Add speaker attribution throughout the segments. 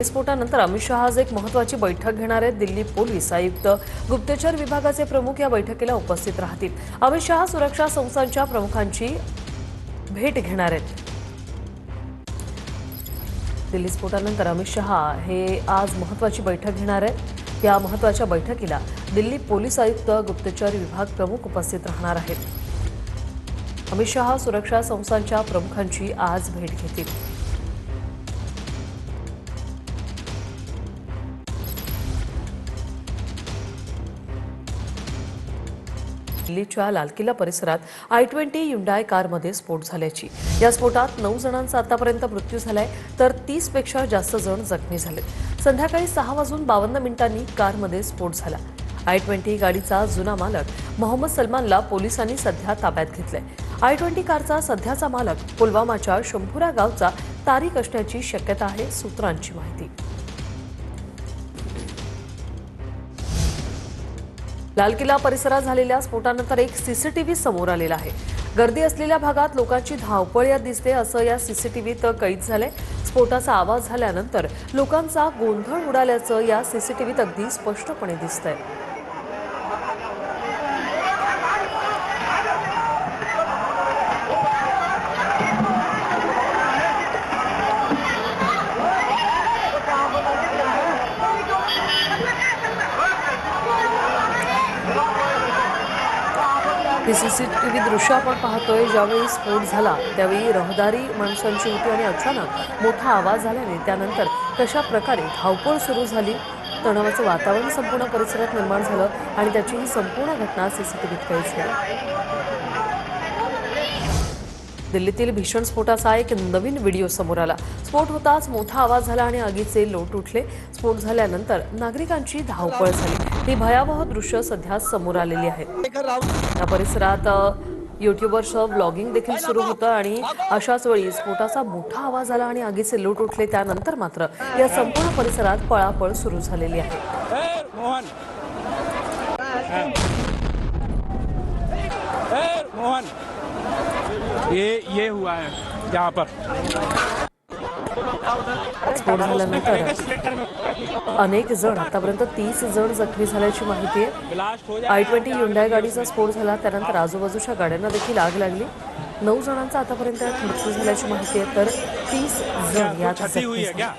Speaker 1: स्फोटानंतर अमित शहा आज एक महत्त्वाची बैठक घेणार आहेत। दिल्ली पोलीस आयुक्त गुप्तचर विभागाचे प्रमुख या बैठकीला उपस्थित राहतील। अमित शहा सुरक्षा संस्थांच्या प्रमुखांची भेट घेणार आहेत। दिल्ली स्फोटानंतर अमित शहा हे आज महत्त्वाची बैठक घेणार आहेत। या महत्त्वाच्या बैठकीला दिल्ली पोलीस आयुक्त गुप्तचर विभाग प्रमुख उपस्थित राहणार आहेत। अमित शहा सुरक्षा संस्थांच्या प्रमुखांची आज भेट घेतील। दिल्लीच्या लाल किल्ला परिसरात i20 Hyundai कारमध्ये स्फोट झाल्याची या स्फोटात 9 जणांचा आतापर्यंत मृत्यू झालाय तर 30 पेक्षा जास्त जण जखमी झालेत। संध्याकाळी 6:52 कारमध्ये स्फोट झाला। i20 गाडीचा जुना मालक मोहम्मद सलमानला पोलिसांनी सध्या ताब्यात घेतलंय। i20 कारचा सध्याचा मालक पुलवामाच्या शंभुरा गावचा तारिक असण्याची शक्यता आहे, सूत्रांची माहिती। लाल किल्ला परिसरात झालेल्या स्फोटानंतर एक सीसीटीव्ही समोर आलेला आहे। गर्दी असलेल्या भागात लोकांची धावपळ यात दिसते असं या सीसीटीव्हीत कैद झालंय। स्फोटाचा आवाज झाल्यानंतर लोकांचा गोंधळ उडाल्याचं या सीसीटीव्हीत अगदी स्पष्टपणे दिसतंय। सीसीटीव्ही दृश्य आपण पाहतोय। ज्यावेळी स्फोट झाला त्यावेळी रहदारी माणसांची होती आणि अचानक मोठा आवाज झाल्याने त्यानंतर कशा प्रकारे धावपळ सुरू झाली, तणावाचं वातावरण संपूर्ण परिसरात निर्माण झालं आणि त्याची ही संपूर्ण घटना सीसीटीव्हीत कैद झाली। दिल्लीतील भीषण स्फोटाचा एक नवीन व्हिडिओ समोर आला। स्फोट होताच मोठा आवाज झाला आणि आगीचे लोट उठले। स्फोट झाल्यानंतर नागरिकांची धावपळ झाली। ही भयावह दृश्य सध्या समोर आलेली आहेत। या परिसरात युट्यूबर्सचं ब्लॉगिंग देखील सुरू होतं आणि अशाच वेळी स्फोटाचा मोठा आवाज आला आणि आगीचे लोट उठले। त्यानंतर मात्र या संपूर्ण परिसरात पळापळ सुरू झालेली आहे।
Speaker 2: ये हुआ है यहाँ पर।
Speaker 1: स्फोट झाल्यानंतर अनेक जण आतापर्यंत 30 जण जखमी झाल्याची माहिती आहे। i20 Hyundai गाडीचा स्फोट झाला त्यानंतर आजूबाजूच्या गाड्यांना देखील आग लागली। 9 जणांचा आतापर्यंत मृत्यू झाल्याची माहिती आहे तर 30 जण यात जखमी झाले।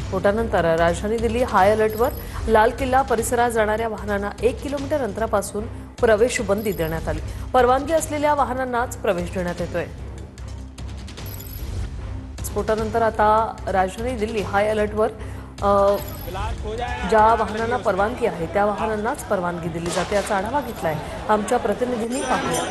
Speaker 1: स्फोटानंतर राजधानी दिल्ली हाय अलर्टवर। लाल किल्ला परिसरात जाणाऱ्या वाहनांना 1 किलोमीटर अंतरापासून प्रवेश बंदी देण्यात आली। परवानगी असलेल्या वाहनांनाच प्रवेश देण्यात येतोय। स्फोटानंतर आता राजधानी दिल्ली हाय अलर्टवर। ज्या वाहनांना परवानगी आहे त्या वाहनांनाच परवानगी दिली जाते। याचा आढावा घेतलाय आमच्या प्रतिनिधींनी। पाहूया।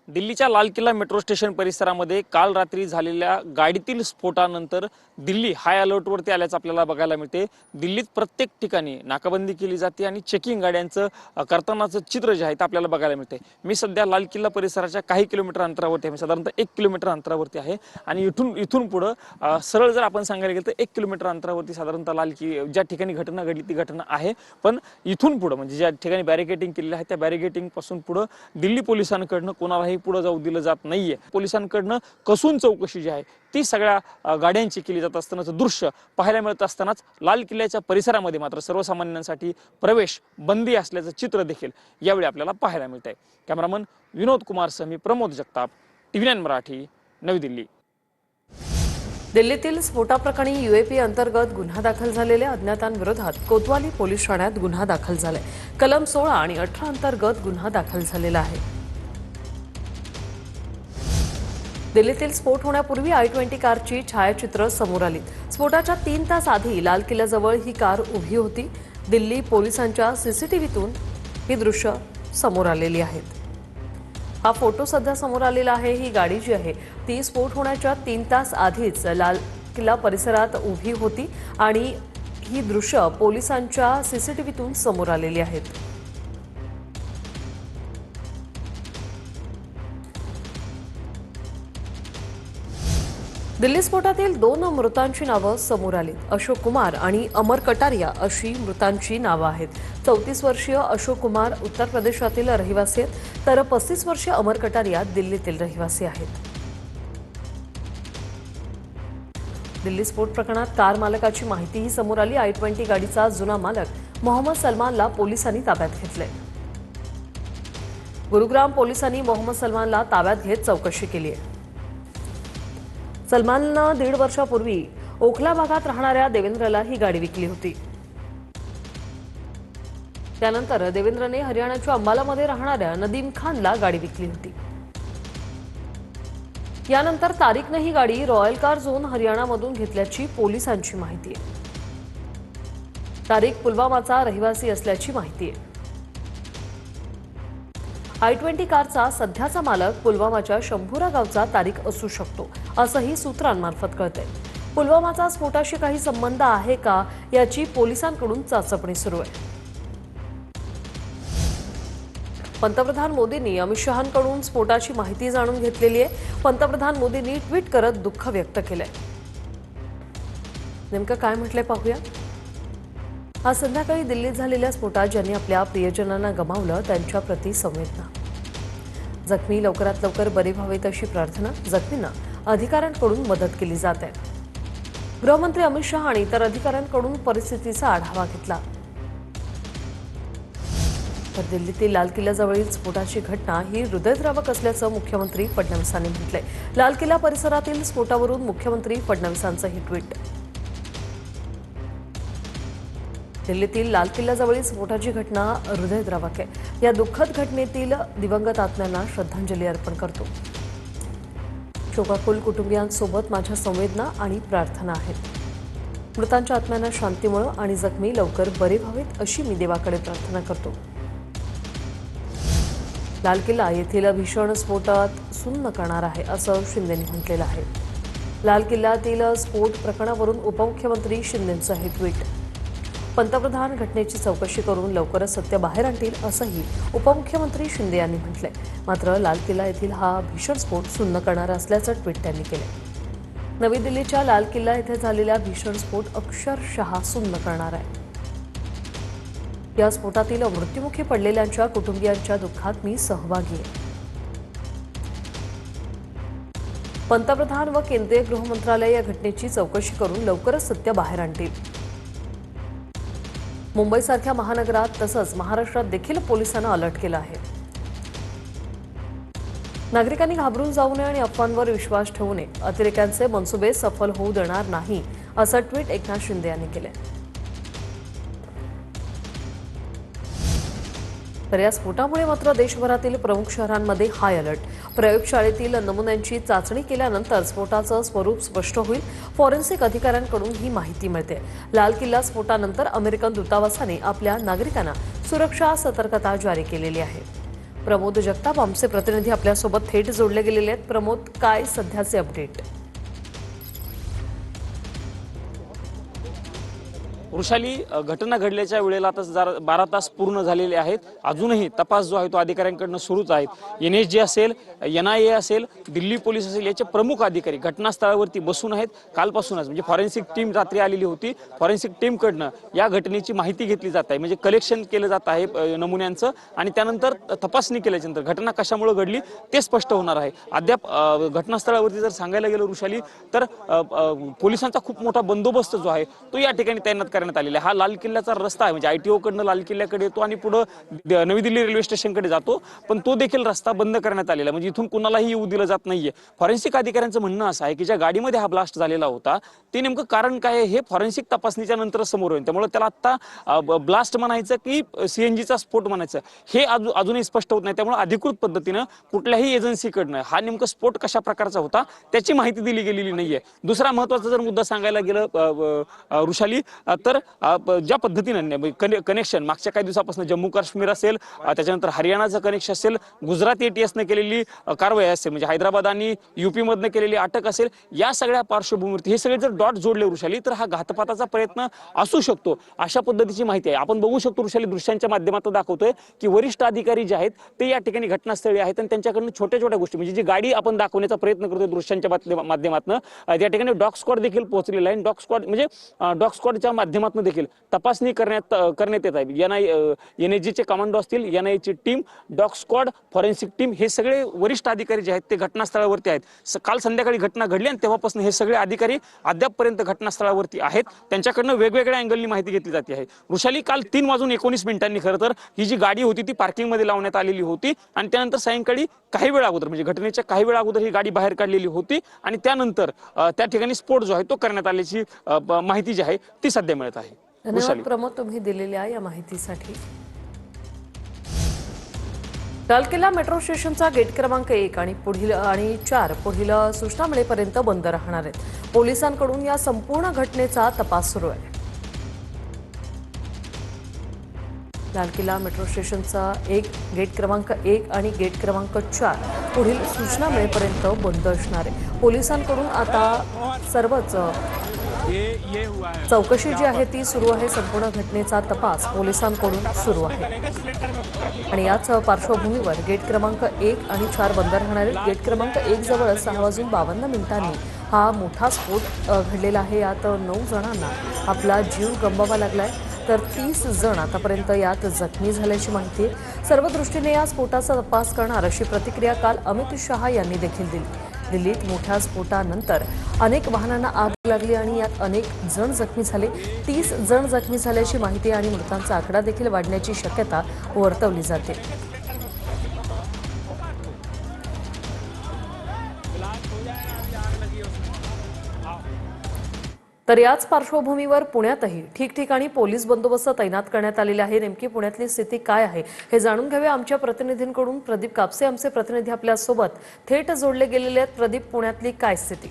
Speaker 3: दिल्लीच्या लाल किल्ला मेट्रो स्टेशन परिसरामध्ये काल रात्री झालेल्या गाडीतील स्फोटानंतर दिल्ली हाय अलर्टवरती आल्याचं आपल्याला बघायला मिळते। दिल्लीत प्रत्येक ठिकाणी नाकाबंदी केली जाते आणि चेकिंग गाड्यांचं करतानाचं चित्र जे आहे ते आपल्याला बघायला मिळते। मी सध्या लाल किल्ला परिसराच्या काही किलोमीटर अंतरावरती आहे, साधारणतः 1 किलोमीटर अंतरावरती आहे आणि इथून पुढं सरळ जर आपण सांगायला गेलं तर 1 किलोमीटर अंतरावरती साधारणतः ज्या ठिकाणी घटना घडली ती घटना आहे। पण इथून पुढं म्हणजे ज्या ठिकाणी बॅरिकेटिंग केलेलं आहे त्या बॅरिकेटिंग पासून पुढं दिल्ली पोलिसांकडनं कोणालाही पुढे जाऊ दिलं जात नाहीये। पोलिसांकडनं कसून चौकशी जी आहे ती सगळ्या गाड्यांची केली जात असतानाचं दृश्य पाहायला मिळत असतानाच लाल किल्ल्याच्या परिसरामध्ये मात्र सर्वसामान्यांसाठी प्रवेश बंदी असल्याचं चित्र देखील यावेळी आपल्याला पाहायला मिळतंय। कॅमेरामन विनोद कुमार सह मी प्रमोद जगताप, TV9 मराठी, नवी दिल्ली।
Speaker 1: दिल्लीतील स्फोटाप्रकरणी UAP अंतर्गत गुन्हा दाखल झालेल्या अज्ञातांविरोधात कोतवाली पोलीस ठाण्यात गुन्हा दाखल झालाय। कलम 16 आणि 18 अंतर्गत गुन्हा दाखल झालेला आहे। दिल्लीतील स्फोट होण्यापूर्वी i20 कारची छायाचित्र समोर आली। स्फोटाच्या 3 तास आधी लाल किल्ल्याजवळ ही कार उभी होती। दिल्ली पोलिसांच्या सीसीटीव्हीतून ही दृश्य समोर आलेली आहेत। हा फोटो सध्या समोर आलेला आहे। ही गाडी जी आहे ती स्फोट होण्याच्या 3 तास आधीच लाल किल्ला परिसरात उभी होती आणि ही दृश्य पोलिसांच्या सीसीटीव्हीतून समोर आलेली आहेत। दिल्ली स्फोटातील 2 मृतांची नावं समोर आली। अशोक कुमार आणि अमर कटारिया अशी मृतांची नावं आहेत। 34 वर्षीय अशोक कुमार उत्तर प्रदेशातील रहिवासी आहेत, तर 35 वर्षीय अमर कटारिया दिल्लीतील रहिवासी आहेत. दिल्ली स्फोट प्रकरणात कार मालकाची माहितीही समोर आली. i20 गाडीचा जुना मालक मोहम्मद सलमानला पोलिसांनी ताब्यात घेतले. गुरुग्राम पोलिसांनी मोहम्मद सलमानला ताब्यात घेत चौकशी केली आहे. सलमाननं 1.5 वर्षापूर्वी ओखला भागात राहणाऱ्या देवेंद्रला ही गाडी विकली होती. त्यानंतर देवेंद्रने हरियाणाच्या अंबालामध्ये राहणाऱ्या नदीम खानला गाडी विकली होती. यानंतर तारिकने ही गाडी रॉयल कार झोन हरियाणामधून घेतल्याची पोलिसांची माहिती आहे. तारिक पुलवामाचा रहिवासी असल्याची माहिती आहे. i20 कारचा सध्याचा मालक पुलवामाच्या शंभुरा गावचा तारिक असू शकतो, असंही सूत्रांमार्फत कळतंय. पुलवामाचा स्फोटाशी काही संबंध आहे का, याची पोलिसांकडून चाचपणी सुरू आहे. पंतप्रधान मोदींनी अमित शहांकडून स्फोटाची माहिती जाणून घेतलेली आहे. पंतप्रधान मोदींनी ट्विट करत दुःख व्यक्त केलंय. नेमकं काय म्हटलंय पाहूया. आज संध्याकाळी दिल्लीत झालेल्या स्फोटात ज्यांनी आपल्या प्रियजनांना गमावलं त्यांच्या प्रती संवेदना. जखमी लवकरात लवकर बरे व्हावेत अशी प्रार्थना. जखमींना अधिकाऱ्यांकडून मदत केली जात आहे. गृहमंत्री अमित शहा आणि इतर अधिकाऱ्यांकडून परिस्थितीचा आढावा घेतला. तर दिल्लीतील लाल किल्ल्याजवळील स्फोटाची घटना ही हृदयद्रावक असल्याचं मुख्यमंत्री फडणवीसांनी म्हटलंय. लाल किल्ला परिसरातील स्फोटावरून मुख्यमंत्री फडणवीसांचं ही ट्विट. दिल्लीतील लाल किल्ल्याजवळील स्फोटाची घटना हृदयद्रावक आहे. या दुःखद घटनेतील दिवंगत आत्म्यांना श्रद्धांजली अर्पण करतो. शोकाकुल कुटुंबियांसोबत माझ्या संवेदना आणि प्रार्थना आहेत. मृतांच्या आत्म्यांना शांती मिळो आणि जखमी लवकर बरे व्हावेत अशी मी देवाकडे प्रार्थना करतो. लाल किल्ला येथील भीषण स्फोटात सुन्न करणार आहे असं शिंदेंनी म्हटलेलं आहे. लाल किल्ल्यातील स्फोट प्रकरणावरून उपमुख्यमंत्री शिंदेंचं हे ट्विट. पंतप्रधान घटनेची चौकशी करून लवकरच सत्य बाहेर आणतील असंही उपमुख्यमंत्री शिंदे यांनी म्हटलंय. मात्र लाल किल्ला येथील हा भीषण स्फोट सुन्न करणारा असल्याचं ट्विट त्यांनी केलं. नवी दिल्लीच्या लाल किल्ला येथे झालेला भीषण स्फोट अक्षरशः सुन्न करणार आहे. या स्फोटातील मृत्युमुखी पडलेल्यांच्या कुटुंबियांच्या दुःखात मी सहभागी आहे. पंतप्रधान व केंद्रीय गृहमंत्रालय या घटनेची चौकशी करून लवकरच सत्य बाहेर आणतील. मुंबईसारख्या महानगरात तसंच महाराष्ट्रात देखील पोलिसांना अलर्ट केला आहे. नागरिकांनी घाबरून जाऊ नये आणि अफवांवर विश्वास ठेवू नये. अतिरेक्यांचे मनसुबे सफल होऊ देणार नाही असं ट्विट एकनाथ शिंदे यांनी केलंय. तर या स्फोटामुळे मात्र देशभरातील प्रमुख शहरांमध्ये हाय अलर्ट. प्रयोगशाळेतील नमुन्यांची चाचणी केल्यानंतर स्फोटाचं स्वरूप स्पष्ट होईल. फॉरेन्सिक अधिकाऱ्यांकडून ही माहिती मिळते. लाल किल्ला स्फोटानंतर अमेरिकन दूतावासाने आपल्या नागरिकांना सुरक्षा सतर्कता जारी केलेली आहे. प्रमोद जगताप आमचे प्रतिनिधी आपल्यासोबत थेट जोडले गेलेले आहेत. प्रमोद, काय सध्याचे अपडेट?
Speaker 3: वृषाली, घटना घडल्याच्या वेळेला आता 12 तास पूर्ण झालेले आहेत. अजूनही तपास जो आहे तो अधिकाऱ्यांकडून सुरूच आहे. NSG असेल, NIA असेल, दिल्ली पोलीस असेल, याचे प्रमुख अधिकारी घटनास्थळावरती बसून आहेत. कालपासूनच म्हणजे फॉरेन्सिक टीम रात्री आलेली होती. फॉरेन्सिक टीमकडनं या घटनेची माहिती घेतली जात आहे. म्हणजे कलेक्शन केलं जात आहे नमुन्यांचं आणि त्यानंतर तपासणी केल्याच्यानंतर घटना कशामुळे घडली ते स्पष्ट होणार आहे. अद्याप घटनास्थळावरती जर सांगायला गेलं वृषाली तर पोलिसांचा खूप मोठा बंदोबस्त जो आहे तो या ठिकाणी तैनात करण्यात आलेला आहे. हा लाल किल्ल्याचा रस्ता आहे. म्हणजे ITO कडनं लाल किल्ल्याकडे येतो आणि पुढे नवी दिल्ली रेल्वे स्टेशनकडे जातो. पण तो देखील रस्ता बंद करण्यात आलेला, म्हणजे इथून कुणालाही येऊ दिलं जात नाहीये. फॉरेन्सिक अधिकाऱ्यांचं म्हणणं असं आहे की ज्या गाडीमध्ये हा ब्लास्ट झालेला होता ते नेमकं कारण काय आहे हे फॉरेन्सिक तपासणीच्या नंतर समोर येईल. त्यामुळे त्याला आता ब्लास्ट म्हणायचं की CNGचा स्फोट म्हणायचं हे अजूनही स्पष्ट होत नाही. त्यामुळे अधिकृत पद्धतीनं कुठल्याही एजन्सीकडनं हा नेमकं स्फोट कशा प्रकारचा होता त्याची माहिती दिली गेलेली नाहीये. दुसरा महत्त्वाचा जर मुद्दा सांगायला गेलं वृषाली तर ज्या पद्धतीनं कनेक्शन मागच्या काही दिवसापासून जम्मू काश्मीर असेल, त्याच्यानंतर हरियाणाचं कनेक्शन असेल, गुजरात ATSने केलेली कारवाई असेल, म्हणजे हैदराबाद आणि UP मधनं केलेली अटक असेल, या सगळ्या पार्श्वभूमीवरती हे सगळे जर डॉट जोडले वृषाली तर हा घातपाताचा प्रयत्न असू शकतो अशा पद्धतीची माहिती आहे. आपण बघू शकतो वृषाली, दृश्यांच्या माध्यमातून दाखवतोय की वरिष्ठ अधिकारी जे आहेत ते या ठिकाणी घटनास्थळी आहेत आणि त्यांच्याकडून छोट्या छोट्या गोष्टी म्हणजे जी गाडी आपण दाखवण्याचा प्रयत्न करतोय दृश्यांच्या माध्यमातून त्या ठिकाणी डॉग स्क्वॉड देखील पोहोचलेला आहे. डॉग स्क्वॉड म्हणजे डॉग स्क्वॉडच्या माध्यमातून माध्यमातून देखील तपासणी करण्यात येत आहे। NIGचे कमांडो असतील, NIAची team, dog squad, forensic team हे सगळे वरिष्ठ अधिकारी जे आहेत ते घटनास्थळावरती आहेत। काल संध्याकाळी घटना घडली आणि तेव्हापासून हे सगळे अधिकारी अद्यापपर्यंत घटनास्थळावरती आहेत। त्यांच्याकडनं वेगवेगळ्या अँगलनी माहिती घेतली जाते आहे। वृषाली, काल 3:19 खरं तर ही जी गाडी होती ती पार्किंगमध्ये लावण्यात आलेली होती आणि त्यानंतर सायंकाळी काही वेळा अगोदर म्हणजे घटनेच्या काही वेळा अगोदर ही गाडी बाहेर काढलेली होती आणि त्यानंतर त्या ठिकाणी स्फोट जो आहे तो करण्यात आल्याची माहिती जी आहे ती सध्या मिळत आहे।
Speaker 1: धन्यवाद प्रमोद, तुम्ही दिलेल्या या माहितीसाठी। लाल किल्ला मेट्रो स्टेशनचा गेट क्रमांक 1 आणि 4 पुढील सूचना मिळेपर्यंत बंद राहणार आहेत। पोलिसांकडून या संपूर्ण घटनेचा तपास सुरू आहे। लाल किल्ला मेट्रो स्टेशनचा गेट क्रमांक 1 आणि गेट क्रमांक 4 पुढील सूचना मिळेपर्यंत बंद असणार आहे। पोलिसांकडून आता सर्वच चौकशी जी आहे ती सुरू आहे। संपूर्ण घटनेचा तपास पोलिसांकडून सुरू आहे आणि याच पार्श्वभूमीवर गेट क्रमांक 1 आणि 4 बंद राहणार आहेत। गेट क्रमांक 1 जवळ 6:52 हा मोठा स्फोट घडलेला आहे। यात 9 जणांना आपला जीव गमवावा लागलाय तर 30 जण आतापर्यंत यात जखमी झाल्याची माहिती आहे। सर्व दृष्टीने या स्फोटाचा तपास करणार अशी प्रतिक्रिया काल अमित शहा यांनी देखील दिली। दिल्लीत मोठ्या स्फोटानंतर अनेक वाहनांना आग लागली आणि यात अनेक जण जखमी झाले। 30 जण जखमी झाल्याची माहिती आणि मृतांचा आकडा देखील वाढण्याची शक्यता वर्तवली जाते। तर याच पार्श्वभूमीवर पुण्यातही ठिकठिकाणी पोलीस बंदोबस्त तैनात करण्यात आलेले आहे। नेमकी पुण्यातली स्थिती काय आहे हे जाणून घ्यावे आमच्या प्रतिनिधींकडून। प्रदीप कापसे आमचे प्रतिनिधी आपल्या सोबत थेट जोडले गेलेले आहेत। प्रदीप, पुण्यातली काय स्थिती?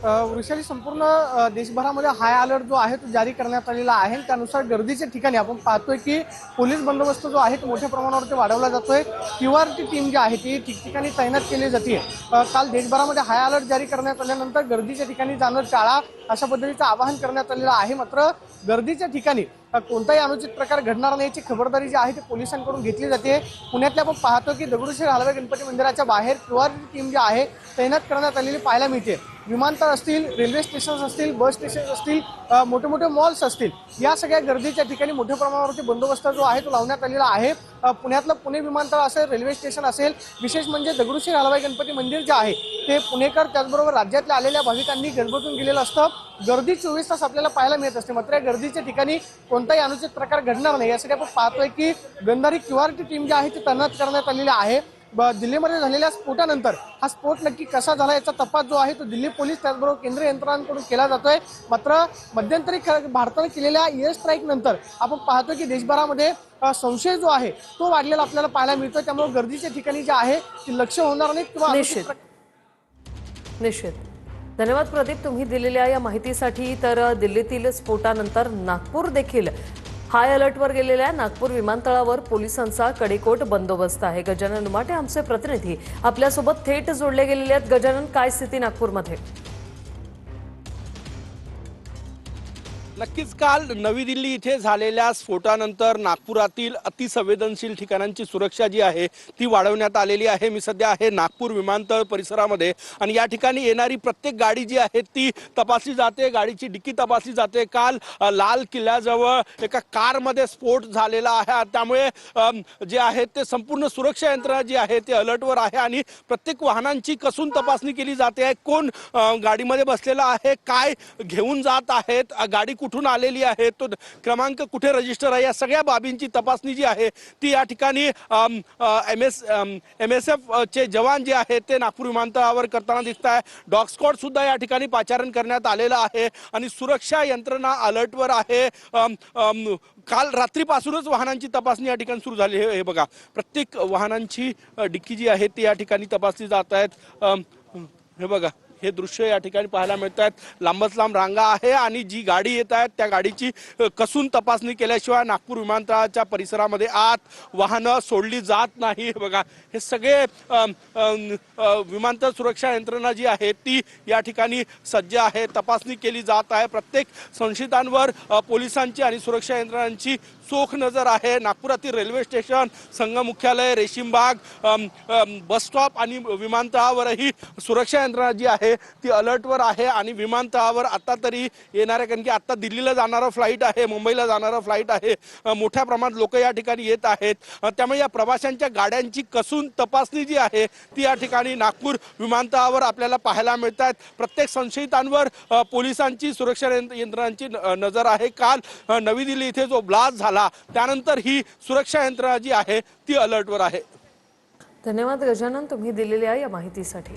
Speaker 2: वृषाली, संपूर्ण देशभरामध्ये हाय अलर्ट जो आहे तो जारी करण्यात आलेला आहे। त्यानुसार गर्दीच्या ठिकाणी आपण पाहतोय की पोलीस बंदोबस्त जो आहे तो मोठ्या प्रमाणावरती वाढवला जातोय। QRT टीम जी आहे ती ठिकठिकाणी तैनात केली जाते। काल देशभरामध्ये हाय अलर्ट जारी करण्यात आल्यानंतर गर्दीच्या ठिकाणी जाणं टाळा अशा पद्धतीचं आवाहन करण्यात आलेलं आहे। मात्र गर्दीच्या ठिकाणी कोणताही अनुचित प्रकार घडणार नाही याची खबरदारी जी आहे ती पोलिसांकडून घेतली जाते। पुण्यातल्या आपण पाहतो की दगडूशेठ हलवाई गणपती मंदिराच्या बाहेर QRT टीम जी आहे तैनात करण्यात आलेली पाहायला मिळते। विमानतळ असतील, रेल्वे स्टेशन असतील, बस स्टेशन असतील, मोठे मोठे मॉल्स असतील, या सगळ्या गर्दीच्या ठिकाणी मोठ्या प्रमाणावरती बंदोबस्त जो आहे तो लावण्यात आलेला आहे। पुण्यातलं पुणे विमानतळ असेल, रेल्वे स्टेशन असेल, विशेष म्हणजे दगडूशेठ हलवाई गणपती मंदिर जे आहे ते पुणेकर त्याचबरोबर राज्यातल्या आलेल्या भाविकांनी गजबजून गेलेलं असतं। गर्दी 24 तास आपल्याला पाहायला मिळत असते। मात्र या गर्दीच्या ठिकाणी कोणताही अनुचित प्रकार घडणार नाही यासाठी आपण पाहतोय की गंधारी QRT टीम जी आहे ती तैनात करण्यात आलेली आहे। दिल्लीमध्ये झालेल्या स्फोटानंतर हा स्फोट नक्की कसा झाला याचा तपास जो आहे तो दिल्ली पोलीस त्याचबरोबर केंद्रीय यंत्रणांकडून केला जातोय। मात्र मध्यंतरी भारताने केलेल्या एअर स्ट्राईक नंतर आपण पाहतो की देशभरामध्ये संशय जो आहे तो वाढलेला आपल्याला पाहायला मिळतोय। त्यामुळे गर्दीच्या ठिकाणी जे आहे ती लक्ष होणार नाही किंवा
Speaker 1: निश्चित। धन्यवाद प्रदीप, तुम्ही दिलेल्या या माहितीसाठी। तर दिल्लीतील स्फोटानंतर नागपूर देखील हाय अलर्टवर गेलेल्या आहे। नागपूर विमानतळावर पोलिसांचा कडेकोट बंदोबस्त आहे। गजानन उमाटे आमचे प्रतिनिधी आपल्यासोबत थेट जोडले गेलेले आहेत। गजानन, काय स्थिती नागपूरमध्ये?
Speaker 4: नक्कीच काल नवी दिल्ली इथे झालेल्या स्फोटानंतर नागपुरातील अतिसंवेदनशील ठिकाणांची सुरक्षा जी आहे ती वाढवण्यात आलेली आहे। मी सध्या आहे नागपूर विमानतळ परिसरामध्ये आणि या ठिकाणी येणारी प्रत्येक गाडी जी आहे ती तपासली जाते, गाडीची डिक्की तपासली जाते। काल लाल किल्ल्याजवळ एका कारमध्ये स्फोट झालेला आहे, त्यामुळे जे आहे ते संपूर्ण सुरक्षा यंत्रणा जी आहे ते अलर्टवर आहे आणि प्रत्येक वाहनांची कसून तपासणी केली जाते आहे। कोण गाडीमध्ये बसलेला आहे, काय घेऊन जात आहेत, गाडी कुठून आलेली आहे, तो क्रमांक कुठे रजिस्टर आहे, या सगळ्या बाबींची तपासणी जी आहे ती या ठिकाणी MSF चे जवान जे आहेत ते नागपूर विमानतळावर करताना दिसत आहे। डॉग स्क्वॉड सुद्धा या ठिकाणी पाचारण करण्यात आलेलं आहे आणि सुरक्षा यंत्रणा अलर्टवर आहे। काल रात्रीपासूनच वाहनांची तपासणी या ठिकाणी सुरू झाली आहे। हे बघा, प्रत्येक वाहनांची डिक्की जी आहे ती या ठिकाणी तपासली जात आहेत। हे बघा, हे दृश्य या ठिकाणी पाहायला मिळत आहेत। लांबच लांब रांगा आहे आणि जी गाडी येत आहेत त्या गाडीची कसून तपासणी केल्याशिवाय नागपूर विमानतळाच्या परिसरामध्ये आत वाहनं सोडली जात नाही। हे बघा, हे सगळे विमानतळ सुरक्षा यंत्रणा जी आहे ती या ठिकाणी सज्ज आहे, तपासणी केली जात आहे। प्रत्येक संशयितांवर पोलिसांची आणि सुरक्षा यंत्रणांची चोख नजर आहे। नागपुरातील रेल्वे स्टेशन, संघ मुख्यालय, रेशीमबाग, बस स्टॉप आणि विमानतळावरही सुरक्षा यंत्रणा जी आहे ती अलर्टवर आहे आणि विमानतळावर आता तरी येणाऱ्या, कारण की आता दिल्लीला जाणारा फ्लाईट आहे, मुंबईला जाणारा फ्लाईट आहे, मोठ्या प्रमाणात लोक या ठिकाणी येत आहेत। त्यामुळे या प्रवाशांच्या गाड्यांची कसून तपासणी जी आहे ती या ठिकाणी नागपूर विमानतळावर आपल्याला पाहायला मिळतात। प्रत्येक संशयितांवर पोलिसांची, सुरक्षा यंत्रणांची नजर आहे। काल नवी दिल्ली इथे जो ब्लास्ट झाला त्यानंतर ही सुरक्षा यंत्रणा जी आहे ती अलर्टवर आहे।
Speaker 1: धन्यवाद गजानन, तुम्ही दिलेल्या या माहितीसाठी।